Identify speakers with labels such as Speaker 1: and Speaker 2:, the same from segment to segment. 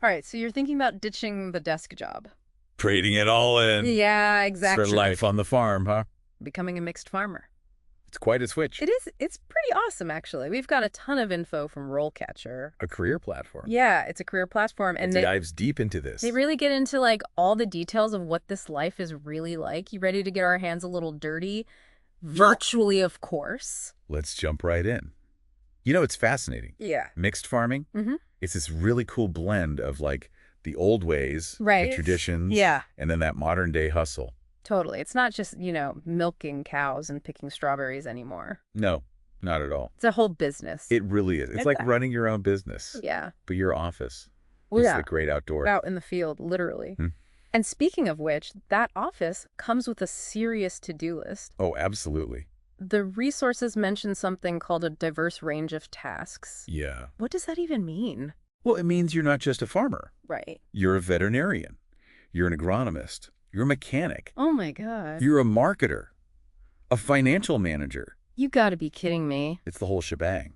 Speaker 1: All right, so you're thinking about ditching the desk job.
Speaker 2: Trading it all in
Speaker 1: Yeah, exactly.
Speaker 2: for life on the farm, huh?
Speaker 1: Becoming a mixed farmer.
Speaker 2: It's quite a switch.
Speaker 1: It is. It's pretty awesome, actually. We've got a ton of info from RoleCatcher.
Speaker 2: A career platform.
Speaker 1: Yeah, it's a career platform, and
Speaker 2: It dives deep into this.
Speaker 1: they really get into like all the details of what this life is really like. You ready to get our hands a little dirty? Virtually, of course.
Speaker 2: Let's jump right in. You know, it's fascinating.
Speaker 1: Yeah.
Speaker 2: Mixed farming,
Speaker 1: Mm-hmm.
Speaker 2: it's this really cool blend of like the old ways,
Speaker 1: Right.
Speaker 2: the traditions,
Speaker 1: Yeah.
Speaker 2: and then that modern day hustle.
Speaker 1: Totally. It's not just, milking cows and picking strawberries anymore.
Speaker 2: No, not at all.
Speaker 1: It's a whole business.
Speaker 2: It really is. It's like running your own business,
Speaker 1: Yeah.
Speaker 2: but your office.
Speaker 1: Well,
Speaker 2: It's
Speaker 1: yeah.
Speaker 2: the great outdoor.
Speaker 1: Out in the field, literally.
Speaker 2: Hmm.
Speaker 1: And speaking of which, that office comes with a serious to-do list.
Speaker 2: Oh, absolutely.
Speaker 1: The resources mention something called a diverse range of tasks.
Speaker 2: Yeah.
Speaker 1: What does that even mean?
Speaker 2: Well, it means you're not just a farmer.
Speaker 1: Right.
Speaker 2: You're a veterinarian. You're an agronomist. You're a mechanic.
Speaker 1: Oh my God.
Speaker 2: You're a marketer. A financial manager.
Speaker 1: You gotta be kidding me.
Speaker 2: It's the whole shebang.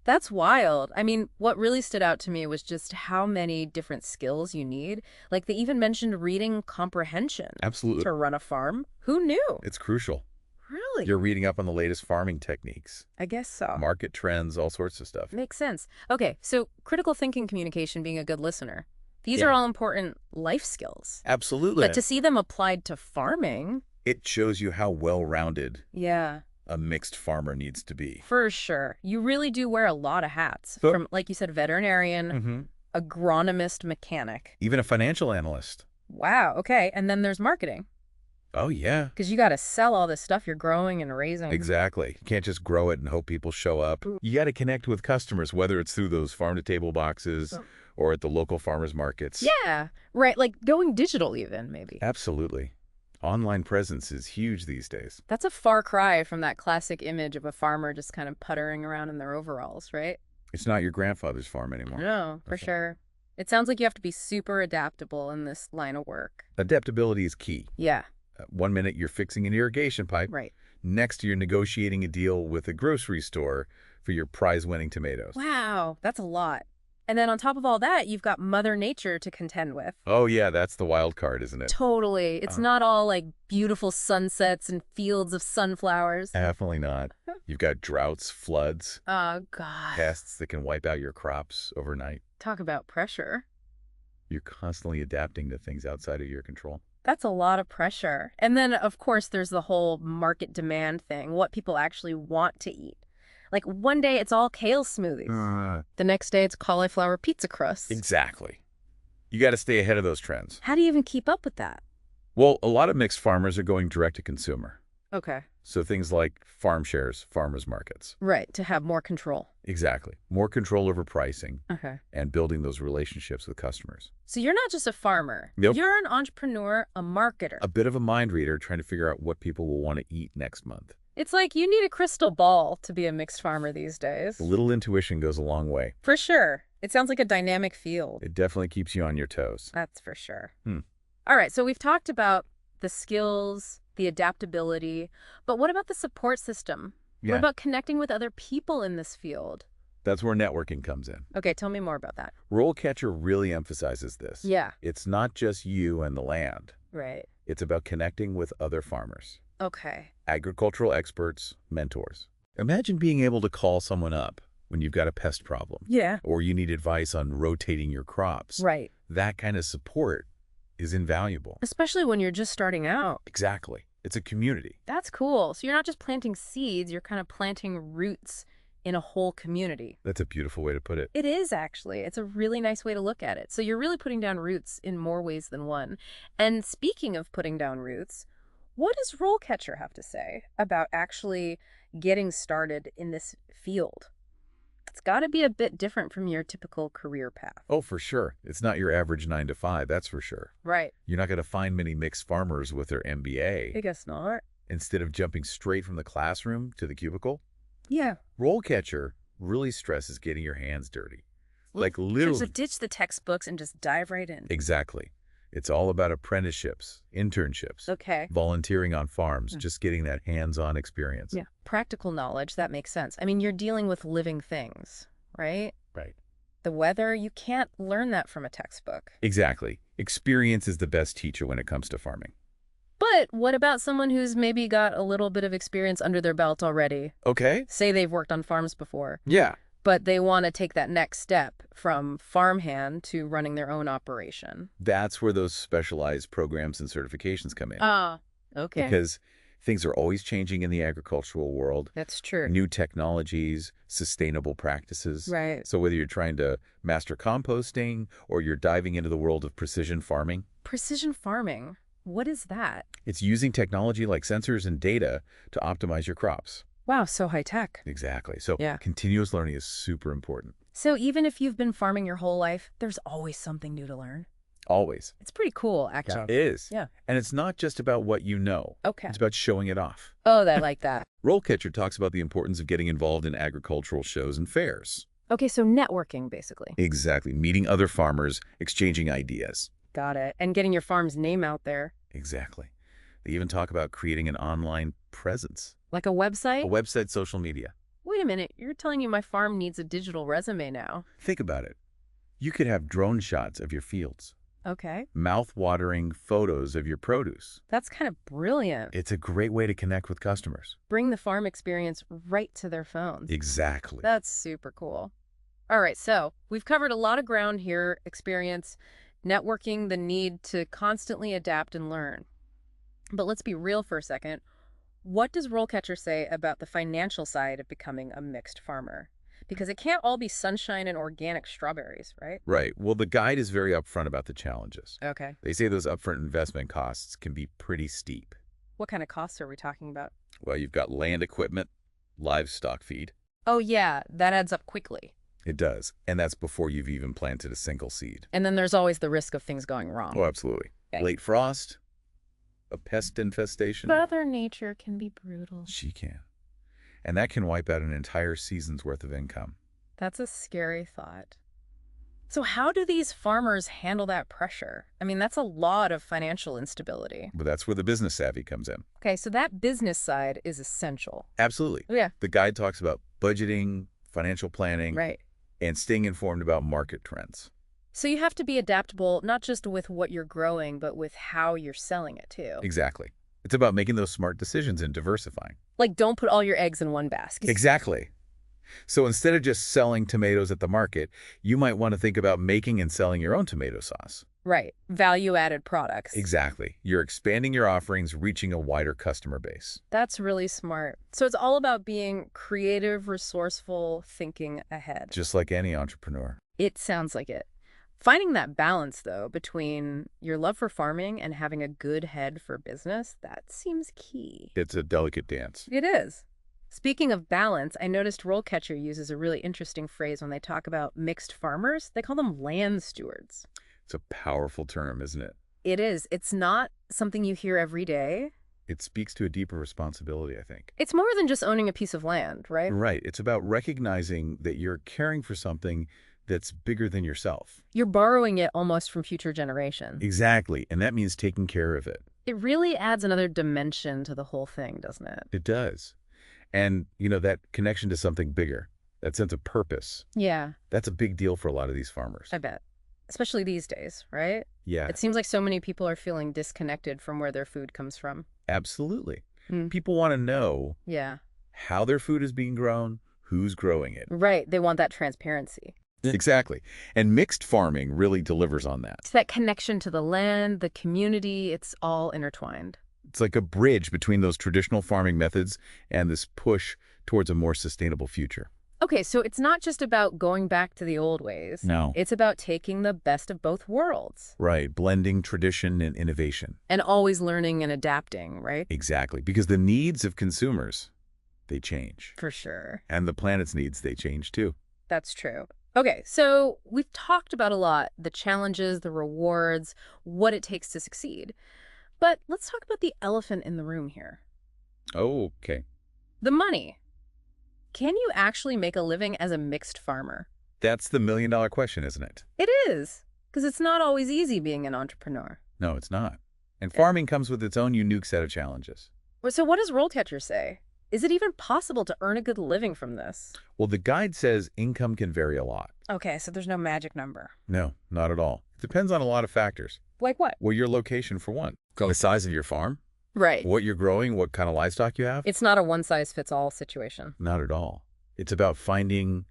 Speaker 1: That's wild. I mean, what really stood out to me was just how many different skills you need. Like they even mentioned reading comprehension
Speaker 2: Absolutely.
Speaker 1: to run a farm. Who knew?
Speaker 2: It's crucial.
Speaker 1: Really?
Speaker 2: You're reading up on the latest farming techniques,
Speaker 1: I guess so.
Speaker 2: market trends, all sorts of stuff.
Speaker 1: Makes sense. Okay, so critical thinking communication, being a good listener. These
Speaker 2: Yeah.
Speaker 1: are all important life skills.
Speaker 2: Absolutely.
Speaker 1: But to see them applied to farming,
Speaker 2: It shows you how well-rounded
Speaker 1: yeah,
Speaker 2: a mixed farmer needs to be.
Speaker 1: for sure. You really do wear a lot of hats.
Speaker 2: So-
Speaker 1: From, like you said, veterinarian,
Speaker 2: Mm-hmm.
Speaker 1: agronomist, mechanic.
Speaker 2: Even a financial analyst.
Speaker 1: Wow, okay. And then there's marketing,
Speaker 2: Oh, yeah.
Speaker 1: because you got to sell all this stuff you're growing and raising.
Speaker 2: Exactly. You can't just grow it and hope people show up. You got to connect with customers, whether it's through those farm-to-table boxes or at the local farmers markets.
Speaker 1: Yeah, right. Like going digital even, maybe.
Speaker 2: Absolutely. Online presence is huge these days.
Speaker 1: That's a far cry from that classic image of a farmer just kind of puttering around in their overalls, right?
Speaker 2: It's not your grandfather's farm anymore.
Speaker 1: No, for
Speaker 2: Okay.
Speaker 1: sure. It sounds like you have to be super adaptable in this line of work.
Speaker 2: Adaptability is key.
Speaker 1: Yeah,
Speaker 2: 1 minute you're fixing an irrigation pipe.
Speaker 1: right.
Speaker 2: Next you're negotiating a deal with a grocery store for your prize-winning tomatoes.
Speaker 1: Wow, that's a lot. And then on top of all that, you've got Mother Nature to contend with.
Speaker 2: Oh, yeah, that's the wild card, isn't it?
Speaker 1: Totally. It's not all like beautiful sunsets and fields of sunflowers.
Speaker 2: Definitely not. You've got droughts, floods,
Speaker 1: Oh, God.
Speaker 2: pests that can wipe out your crops overnight.
Speaker 1: Talk about pressure.
Speaker 2: You're constantly adapting to things outside of your control.
Speaker 1: That's a lot of pressure. And then, of course, there's the whole market demand thing, what people actually want to eat. Like one day it's all kale smoothies. The next day it's cauliflower pizza crusts.
Speaker 2: Exactly. You got to stay ahead of those trends.
Speaker 1: How do you even keep up with that?
Speaker 2: Well, a lot of mixed farmers are going direct to consumer.
Speaker 1: Okay.
Speaker 2: So things like farm shares, farmers markets.
Speaker 1: Right, to have more control.
Speaker 2: Exactly. More control over pricing
Speaker 1: Okay.
Speaker 2: and building those relationships with customers.
Speaker 1: So you're not just a farmer.
Speaker 2: Nope.
Speaker 1: You're an entrepreneur, a marketer.
Speaker 2: A bit of a mind reader trying to figure out what people will want to eat next month.
Speaker 1: It's like you need a crystal ball to be a mixed farmer these days.
Speaker 2: A little intuition goes a long way.
Speaker 1: For sure. It sounds like a dynamic field.
Speaker 2: It definitely keeps you on your toes.
Speaker 1: That's for sure.
Speaker 2: Hmm.
Speaker 1: All right, so we've talked about the skills, the adaptability, but what about the support system?
Speaker 2: Yeah,
Speaker 1: What about connecting with other people in this field?
Speaker 2: that's where networking comes in.
Speaker 1: Okay, tell me more about that.
Speaker 2: RoleCatcher really emphasizes this.
Speaker 1: Yeah,
Speaker 2: It's not just you and the land.
Speaker 1: right.
Speaker 2: It's about connecting with other farmers,
Speaker 1: Okay.
Speaker 2: agricultural experts, mentors. Imagine being able to call someone up when you've got a pest problem
Speaker 1: Yeah.
Speaker 2: or you need advice on rotating your crops.
Speaker 1: Right.
Speaker 2: That kind of support is invaluable.
Speaker 1: Especially when you're just starting out.
Speaker 2: Exactly. It's a community.
Speaker 1: That's cool. So you're not just planting seeds, you're kind of planting roots in a whole community.
Speaker 2: That's a beautiful way to put it.
Speaker 1: It is, actually. It's a really nice way to look at it. So you're really putting down roots in more ways than one. And speaking of putting down roots, what does RoleCatcher have to say about actually getting started in this field? It's got to be a bit different from your typical career path.
Speaker 2: Oh, for sure. It's not your average 9 to 5, that's for sure.
Speaker 1: Right.
Speaker 2: You're not going to find many mixed farmers with their
Speaker 1: I
Speaker 2: MBA.
Speaker 1: guess not.
Speaker 2: Instead of jumping straight from the classroom to the cubicle,
Speaker 1: Yeah.
Speaker 2: RoleCatcher really stresses getting your hands dirty. Like
Speaker 1: So
Speaker 2: literally.
Speaker 1: ditch the textbooks and just dive right in.
Speaker 2: Exactly. It's all about apprenticeships, internships,
Speaker 1: Okay.
Speaker 2: volunteering on farms, just getting that hands-on experience.
Speaker 1: Yeah. Practical knowledge, that makes sense. I mean, you're dealing with living things, right?
Speaker 2: Right.
Speaker 1: The weather, you can't learn that from a textbook.
Speaker 2: Exactly. Experience is the best teacher when it comes to farming.
Speaker 1: But what about someone who's maybe got a little bit of experience under their belt already?
Speaker 2: Okay.
Speaker 1: Say they've worked on farms before,
Speaker 2: Yeah.
Speaker 1: but they want to take that next step from farmhand to running their own operation.
Speaker 2: That's where those specialized programs and certifications come in.
Speaker 1: Ah, okay.
Speaker 2: Because things are always changing in the agricultural world.
Speaker 1: That's true.
Speaker 2: New technologies, sustainable practices.
Speaker 1: Right.
Speaker 2: So whether you're trying to master composting or you're diving into the world of precision farming,
Speaker 1: Precision farming. What is that?
Speaker 2: it's using technology like sensors and data to optimize your crops.
Speaker 1: Wow, so high tech.
Speaker 2: Exactly. So
Speaker 1: Yeah.
Speaker 2: continuous learning is super important.
Speaker 1: So even if you've been farming your whole life, there's always something new to learn.
Speaker 2: Always.
Speaker 1: It's pretty cool, actually.
Speaker 2: It is.
Speaker 1: Yeah.
Speaker 2: And it's not just about what you know.
Speaker 1: Okay.
Speaker 2: It's about showing it off.
Speaker 1: Oh, I like that.
Speaker 2: RoleCatcher talks about the importance of getting involved in agricultural shows and fairs.
Speaker 1: Okay, so networking, basically.
Speaker 2: Exactly. Meeting other farmers, exchanging ideas.
Speaker 1: Got it. And getting your farm's name out there.
Speaker 2: Exactly. They even talk about creating an online presence.
Speaker 1: Like a website?
Speaker 2: A website, social media.
Speaker 1: Wait a minute, you're telling me my farm needs a digital resume now.
Speaker 2: Think about it. You could have drone shots of your fields,
Speaker 1: Okay.
Speaker 2: mouth-watering photos of your produce.
Speaker 1: That's kind of brilliant.
Speaker 2: It's a great way to connect with customers.
Speaker 1: Bring the farm experience right to their phones.
Speaker 2: Exactly.
Speaker 1: That's super cool. All right, so we've covered a lot of ground here: experience, networking, the need to constantly adapt and learn. But let's be real for a second. What does RoleCatcher say about the financial side of becoming a mixed farmer? Because it can't all be sunshine and organic strawberries, right?
Speaker 2: Right. Well, the guide is very upfront about the challenges.
Speaker 1: Okay.
Speaker 2: They say those upfront investment costs can be pretty steep.
Speaker 1: What kind of costs are we talking about?
Speaker 2: Well, you've got land equipment, livestock feed.
Speaker 1: Oh, yeah, that adds up quickly.
Speaker 2: It does. And that's before you've even planted a single seed.
Speaker 1: And then there's always the risk of things going wrong.
Speaker 2: Oh, absolutely.
Speaker 1: Okay.
Speaker 2: Late frost, a pest infestation.
Speaker 1: Mother Nature can be brutal.
Speaker 2: She can. And that can wipe out an entire season's worth of income.
Speaker 1: That's a scary thought. So how do these farmers handle that pressure? I mean, that's a lot of financial instability.
Speaker 2: But that's where the business savvy comes in.
Speaker 1: Okay, so that business side is essential.
Speaker 2: Absolutely.
Speaker 1: Yeah.
Speaker 2: The guide talks about budgeting, financial planning,
Speaker 1: Right.
Speaker 2: and staying informed about market trends.
Speaker 1: So you have to be adaptable, not just with what you're growing, but with how you're selling it too.
Speaker 2: Exactly. It's about making those smart decisions and diversifying.
Speaker 1: Like, don't put all your eggs in one basket.
Speaker 2: Exactly. So instead of just selling tomatoes at the market, you might want to think about making and selling your own tomato sauce.
Speaker 1: Right. Value-added products.
Speaker 2: Exactly. You're expanding your offerings, reaching a wider customer base.
Speaker 1: That's really smart. So it's all about being creative, resourceful, thinking ahead.
Speaker 2: Just like any entrepreneur.
Speaker 1: It sounds like it. Finding that balance, though, between your love for farming and having a good head for business, that seems key.
Speaker 2: It's a delicate dance.
Speaker 1: It is. Speaking of balance, I noticed RoleCatcher uses a really interesting phrase when they talk about mixed farmers. They call them land stewards.
Speaker 2: It's a powerful term, isn't it?
Speaker 1: It is. It's not something you hear every day.
Speaker 2: It speaks to a deeper responsibility, I think.
Speaker 1: It's more than just owning a piece of land, right?
Speaker 2: Right. It's about recognizing that you're caring for something that's bigger than yourself.
Speaker 1: You're borrowing it almost from future generations.
Speaker 2: Exactly. And that means taking care of it.
Speaker 1: It really adds another dimension to the whole thing, doesn't it?
Speaker 2: It does. And, you know, that connection to something bigger, that sense of purpose,
Speaker 1: Yeah,
Speaker 2: that's a big deal for a lot of these farmers.
Speaker 1: I bet. Especially these days, right?
Speaker 2: Yeah,
Speaker 1: It seems like so many people are feeling disconnected from where their food comes from.
Speaker 2: absolutely.
Speaker 1: Hmm.
Speaker 2: People want to know
Speaker 1: Yeah,
Speaker 2: how their food is being grown, who's growing it.
Speaker 1: right. They want that transparency.
Speaker 2: Exactly. And mixed farming really delivers on that.
Speaker 1: It's that connection to the land, the community, it's all intertwined.
Speaker 2: It's like a bridge between those traditional farming methods and this push towards a more sustainable future.
Speaker 1: Okay, so it's not just about going back to the old ways.
Speaker 2: No.
Speaker 1: It's about taking the best of both worlds.
Speaker 2: Right. Blending tradition and innovation.
Speaker 1: And always learning and adapting, right?
Speaker 2: Exactly. Because the needs of consumers, they change.
Speaker 1: For sure.
Speaker 2: And the planet's needs, they change too.
Speaker 1: That's true. Okay, so we've talked about a lot, the challenges, the rewards, what it takes to succeed. But let's talk about the elephant in the room here.
Speaker 2: Okay.
Speaker 1: The money. Can you actually make a living as a mixed farmer?
Speaker 2: That's the million-dollar question, isn't it?
Speaker 1: It is, because it's not always easy being an entrepreneur.
Speaker 2: No, it's not. And farming comes with its own unique set of challenges.
Speaker 1: So what does RoleCatcher say? Is it even possible to earn a good living from this?
Speaker 2: Well, the guide says income can vary a lot.
Speaker 1: Okay, so there's no magic number.
Speaker 2: No, not at all. It depends on a lot of factors.
Speaker 1: Like what?
Speaker 2: Well, your location, for one. The size of your farm,
Speaker 1: Right.
Speaker 2: what you're growing, what kind of livestock you have.
Speaker 1: It's not a one-size-fits-all situation.
Speaker 2: Not at all. It's about finding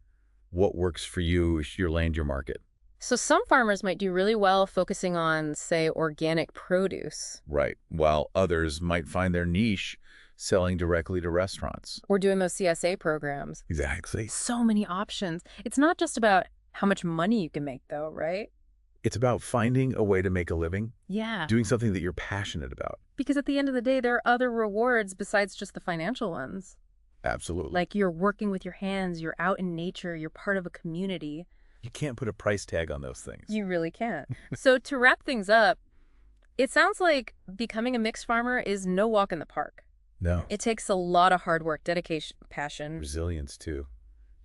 Speaker 2: what works for you, your land, your market.
Speaker 1: So some farmers might do really well focusing on, say, organic produce.
Speaker 2: Right. While others might find their niche selling directly to restaurants.
Speaker 1: Or doing those CSA programs.
Speaker 2: Exactly.
Speaker 1: So many options. It's not just about how much money you can make, though, right?
Speaker 2: It's about finding a way to make a living,
Speaker 1: Yeah.
Speaker 2: doing something that you're passionate about.
Speaker 1: Because at the end of the day, there are other rewards besides just the financial ones.
Speaker 2: Absolutely.
Speaker 1: Like you're working with your hands, you're out in nature, you're part of a community.
Speaker 2: You can't put a price tag on those things.
Speaker 1: You really can't. So to wrap things up, it sounds like becoming a mixed farmer is no walk in the park.
Speaker 2: No.
Speaker 1: It takes a lot of hard work, dedication, passion.
Speaker 2: Resilience, too.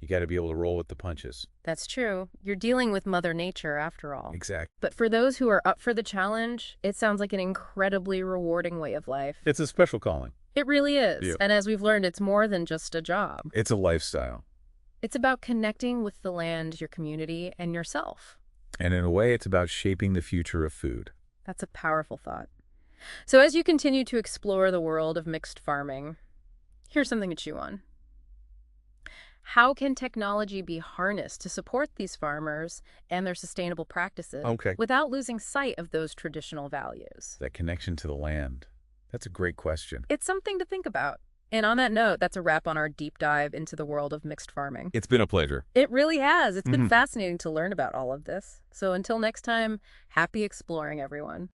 Speaker 2: You got to be able to roll with the punches.
Speaker 1: That's true. You're dealing with Mother Nature after all.
Speaker 2: Exactly.
Speaker 1: But for those who are up for the challenge, it sounds like an incredibly rewarding way of life.
Speaker 2: It's a special calling.
Speaker 1: It really is.
Speaker 2: Yeah.
Speaker 1: And as we've learned, it's more than just a job.
Speaker 2: It's a lifestyle.
Speaker 1: It's about connecting with the land, your community, and yourself.
Speaker 2: And in a way, it's about shaping the future of food.
Speaker 1: That's a powerful thought. So as you continue to explore the world of mixed farming, here's something to chew on. How can technology be harnessed to support these farmers and their sustainable practices without losing sight of those traditional values?
Speaker 2: That connection to the land. That's a great question.
Speaker 1: It's something to think about. And on that note, that's a wrap on our deep dive into the world of mixed farming.
Speaker 2: It's been a pleasure.
Speaker 1: It really has. It's been fascinating to learn about all of this. So until next time, happy exploring, everyone.